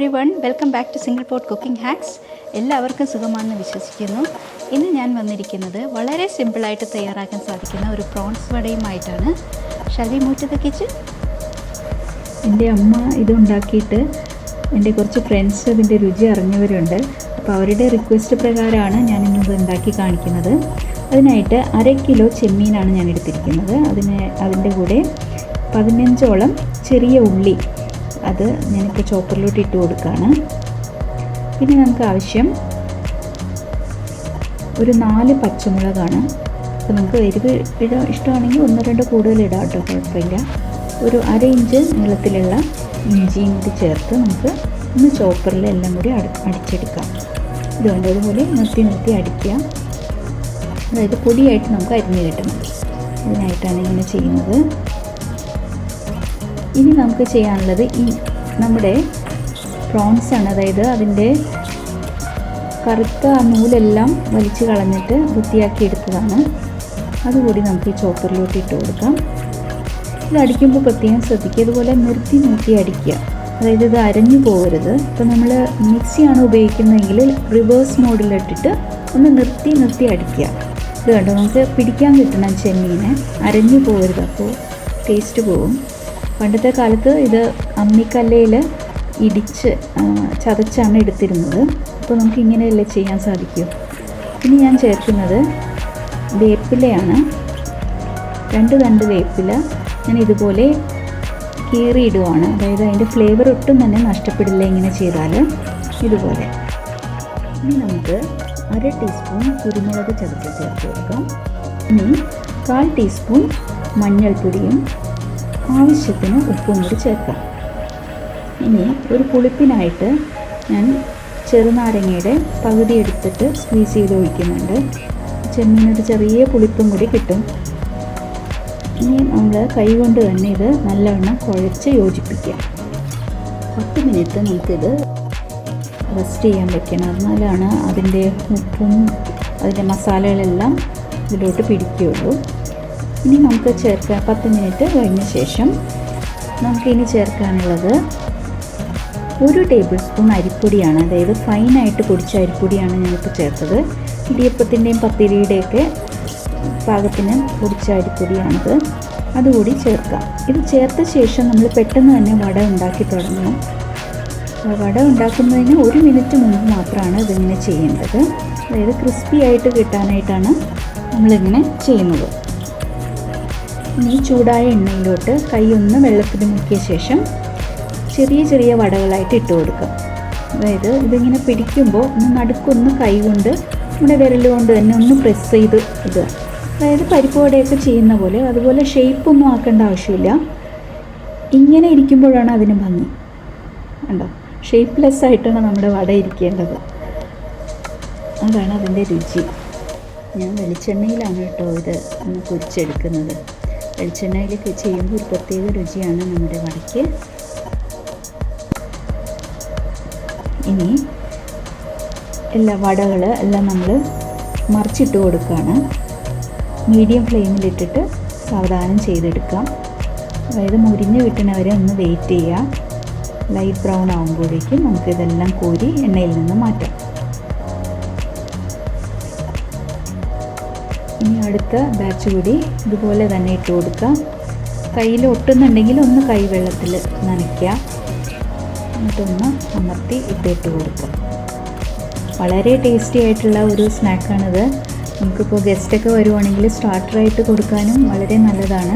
Everyone, welcome back to SinglePot cooking hacks. എല്ലാവർക്കും സുഖമാണെന്ന് വിശ്വസിക്കുന്നു. ഇന്ന് ഞാൻ വന്നിരിക്കുന്നത് വളരെ സിമ്പിളായിട്ട് തയ്യാറാക്കാൻ സാധിക്കുന്ന ഒരു പ്രോൺസ് വടയുമായിട്ടാണ്. Shall we move to the kitchen? എൻ്റെ അമ്മ ഇതുണ്ടാക്കിയിട്ട് എൻ്റെ കുറച്ച് ഫ്രണ്ട്സ് ഇതിൻ്റെ രുചി അറിഞ്ഞവരുണ്ട്. അപ്പോൾ അവരുടെ റിക്വസ്റ്റ് പ്രകാരമാണ് ഞാനിന്നത് ഉണ്ടാക്കി കാണിക്കുന്നത്. അതിനായിട്ട് 1/2 കിലോ ചെമ്മീനാണ് ഞാൻ എടുത്തിരിക്കുന്നത്. അതിൻ്റെ കൂടെ 15ഓളം ചെറിയ ഉള്ളി, അത് ഞാനിപ്പോൾ ചോപ്പറിലോട്ട് ഇട്ട് കൊടുക്കുകയാണ്. പിന്നെ നമുക്ക് ആവശ്യം ഒരു 4 പച്ചമുളകാണ്. അപ്പോൾ നമുക്ക് എരിവ് ഇഷ്ടമാണെങ്കിൽ 1-2 കൂടുതൽ ഇടാം കേട്ടോ, കുഴപ്പമില്ല. ഒരു 1/2 ഇഞ്ച് നീളത്തിലുള്ള ഇഞ്ചിയും കൂടി ചേർത്ത് നമുക്ക് ഒന്ന് ചോപ്പറിൽ എല്ലാം കൂടി അടിച്ചെടുക്കാം. ഇതുകൊണ്ട് അതുപോലെ നിർത്തി അടിക്കുക. അതായത് പൊടിയായിട്ട് നമുക്ക് അരിഞ്ഞ് കിട്ടണം. അതിനായിട്ടാണ് ഇങ്ങനെ ചെയ്യുന്നത്. ഇനി നമുക്ക് ചെയ്യാനുള്ളത് ഈ നമ്മുടെ പ്രോൺസാണ്. അതായത് അതിൻ്റെ കറുത്ത നൂലെല്ലാം വലിച്ച് കളഞ്ഞിട്ട് വൃത്തിയാക്കി എടുത്തതാണ്. അതുകൂടി നമുക്ക് ഈ ചോപ്പറിലോട്ട് ഇട്ട് കൊടുക്കാം. ഇത് അടിക്കുമ്പോൾ പ്രത്യേകം ശ്രദ്ധിക്കുക, ഇതുപോലെ നിർത്തി അടിക്കുക. അതായത് ഇത് അരഞ്ഞു പോകരുത്. ഇപ്പോൾ നമ്മൾ മിക്സിയാണ് ഉപയോഗിക്കുന്നതെങ്കിൽ റിവേഴ്സ് മോഡിലിട്ടിട്ട് ഒന്ന് നിർത്തി അടിക്കുക. ഇത് കണ്ടോ, നമുക്ക് പിടിക്കാൻ കിട്ടണം ചെമ്മീനെ, അരഞ്ഞു പോകരുത്, അപ്പോൾ ടേസ്റ്റ് പോകും. പണ്ടത്തെ കാലത്ത് ഇത് അമ്മിക്കല്ലയിൽ ഇടിച്ച് ചതച്ചാണ് എടുത്തിരുന്നത്. അപ്പോൾ നമുക്ക് ഇങ്ങനെയല്ലേ ചെയ്യാൻ സാധിക്കൂ. ഇനി ഞാൻ ചേർക്കുന്നത് വേപ്പിലയാണ്. 2 തണ്ട് വേപ്പില ഞാൻ ഇതുപോലെ കീറിയിടുവാണ്. അതായത് അതിൻ്റെ ഫ്ലേവർ ഒട്ടും തന്നെ നഷ്ടപ്പെടില്ല ഇങ്ങനെ ചെയ്താൽ. ഇതുപോലെ ഇനി നമുക്ക് 1/2 ടീസ്പൂൺ കുരുമുളക് ചതച്ച് ചേർത്ത് കൊടുക്കാം. ഇനി 1/4 ടീസ്പൂൺ മഞ്ഞൾപ്പൊടിയും ആവശ്യത്തിന് ഉപ്പും കൂടി ചേർക്കാം. ഇനി ഒരു പുളിപ്പിനായിട്ട് ഞാൻ ചെറുനാരങ്ങയുടെ പകുതി എടുത്തിട്ട് സ്ക്വീസ് ചെയ്ത് ഒഴിക്കുന്നുണ്ട്. ചെമ്മീനൊരു ചെറിയ പുളിപ്പും കൂടി കിട്ടും. ഇനി നമ്മൾ കൈ കൊണ്ട് തന്നെ ഇത് നല്ലവണ്ണം കുഴച്ച് യോജിപ്പിക്കാം. 10 മിനിറ്റ് നമുക്കിത് റെസ്റ്റ് ചെയ്യാൻ വെക്കണം. എന്നാലാണ് അതിൻ്റെ ഉപ്പും അതിൻ്റെ മസാലകളെല്ലാം ഇതിലോട്ട് പിടിക്കുകയുള്ളൂ. ഇനി നമുക്ക് ചേർക്കാം. 10 മിനിറ്റ് കഴിഞ്ഞ ശേഷം നമുക്കിനി ചേർക്കാനുള്ളത് 1 ടേബിൾ സ്പൂൺ അരിപ്പൊടിയാണ്. അതായത് ഫൈനായിട്ട് പൊടിച്ച അരിപ്പൊടിയാണ് ഞാനിപ്പോൾ ചേർത്തത്. ഇടിയപ്പത്തിൻ്റെയും പത്തിരിയുടെയൊക്കെ പാകത്തിന് പൊടിച്ച അരിപ്പൊടിയാണിത്. അതുകൂടി ചേർക്കാം. ഇത് ചേർത്ത ശേഷം നമ്മൾ പെട്ടെന്ന് തന്നെ വട ഉണ്ടാക്കി തുടങ്ങണം. വട ഉണ്ടാക്കുന്നതിന് 1 മിനിറ്റ് മുമ്പ് മാത്രമാണ് ഇതിങ്ങനെ ചെയ്യേണ്ടത്. അതായത് ക്രിസ്പി ആയിട്ട് കിട്ടാനായിട്ടാണ് നമ്മളിങ്ങനെ ചെയ്യുന്നത്. ഇനി ചൂടായ എണ്ണയിലോട്ട് കൈ ഒന്ന് വെള്ളത്തിൽ മുക്കിയ ശേഷം ചെറിയ വടകളായിട്ട് ഇട്ട് കൊടുക്കുക. അതായത് ഇതിങ്ങനെ പിടിക്കുമ്പോൾ ഒന്ന് നടുക്കൊന്ന് കൈ കൊണ്ട് നമ്മുടെ വിരൽ കൊണ്ട് തന്നെ ഒന്ന് പ്രസ് ചെയ്ത് ഇടുക. അതായത് പരിപ്പ് വടയൊക്കെ ചെയ്യുന്ന പോലെ. അതുപോലെ ഷേപ്പൊന്നും ആക്കേണ്ട ആവശ്യമില്ല. ഇങ്ങനെ ഇരിക്കുമ്പോഴാണ് അതിന് ഭംഗി. കണ്ടോ, ഷേപ്പ്ലെസ് ആയിട്ടാണ് നമ്മുടെ വട ഇരിക്കേണ്ടത്. അതാണ് അതിൻ്റെ രുചി. ഞാൻ വെളിച്ചെണ്ണയിലാണ് കേട്ടോ ഇത് ഒന്ന് പൊരിച്ചെടുക്കുന്നത്. വെളിച്ചെണ്ണയിലൊക്കെ ചെയ്യുമ്പോൾ ഒരു പ്രത്യേക രുചിയാണ് നമ്മുടെ വടയ്ക്ക്. ഇനി എല്ലാ വടകൾ എല്ലാം നമ്മൾ മറിച്ചിട്ട് കൊടുക്കുകയാണ്. മീഡിയം ഫ്ലെയിമിലിട്ടിട്ട് സാവധാനം ചെയ്തെടുക്കാം. അതായത് മുരിഞ്ഞ് കിട്ടണവരെ ഒന്ന് വെയിറ്റ് ചെയ്യുക. ലൈറ്റ് ബ്രൗൺ ആകുമ്പോഴേക്കും നമുക്കിതെല്ലാം കോരി എണ്ണയിൽ നിന്ന് മാറ്റാം. ഇനി അടുത്ത ബാച്ച് കൂടി ഇതുപോലെ തന്നെ ഇട്ട് കൊടുക്കാം. കയ്യിൽ ഒട്ടുന്നുണ്ടെങ്കിൽ ഒന്ന് കൈ വെള്ളത്തിൽ നനയ്ക്കുക. എന്നിട്ടൊന്ന് അമർത്തി ഇട്ട് കൊടുക്കുക. വളരെ ടേസ്റ്റി ആയിട്ടുള്ള ഒരു സ്നാക്കാണിത്. നമുക്കിപ്പോൾ ഗസ്റ്റൊക്കെ വരുവാണെങ്കിൽ സ്റ്റാർട്ടറായിട്ട് കൊടുക്കാനും വളരെ നല്ലതാണ്.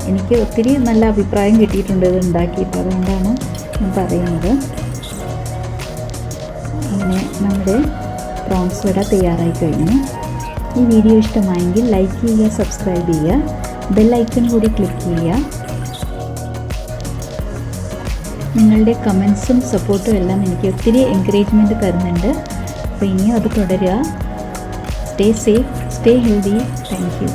എനിക്ക് ഒത്തിരി നല്ല അഭിപ്രായം കിട്ടിയിട്ടുണ്ട് ഇത് ഉണ്ടാക്കിയിട്ട്. അതുകൊണ്ടാണ് ഞാൻ പറയുന്നത്. അങ്ങനെ നമ്മുടെ പ്രോൺസ് വട തയ്യാറായി കഴിഞ്ഞു. ഈ വീഡിയോ ഇഷ്ടമായെങ്കിൽ ലൈക്ക് ചെയ്യുക, സബ്സ്ക്രൈബ് ചെയ്യുക, ബെൽ ഐക്കൺ കൂടി ക്ലിക്ക് ചെയ്യുക. നിങ്ങളുടെ കമൻസും സപ്പോർട്ടും എല്ലാം എനിക്ക് ഒത്തിരി എൻകറേജ്മെൻറ്റ് തരുന്നുണ്ട്. അപ്പോൾ ഇനിയും അത് തുടരുക. Stay safe, stay healthy. Thank you.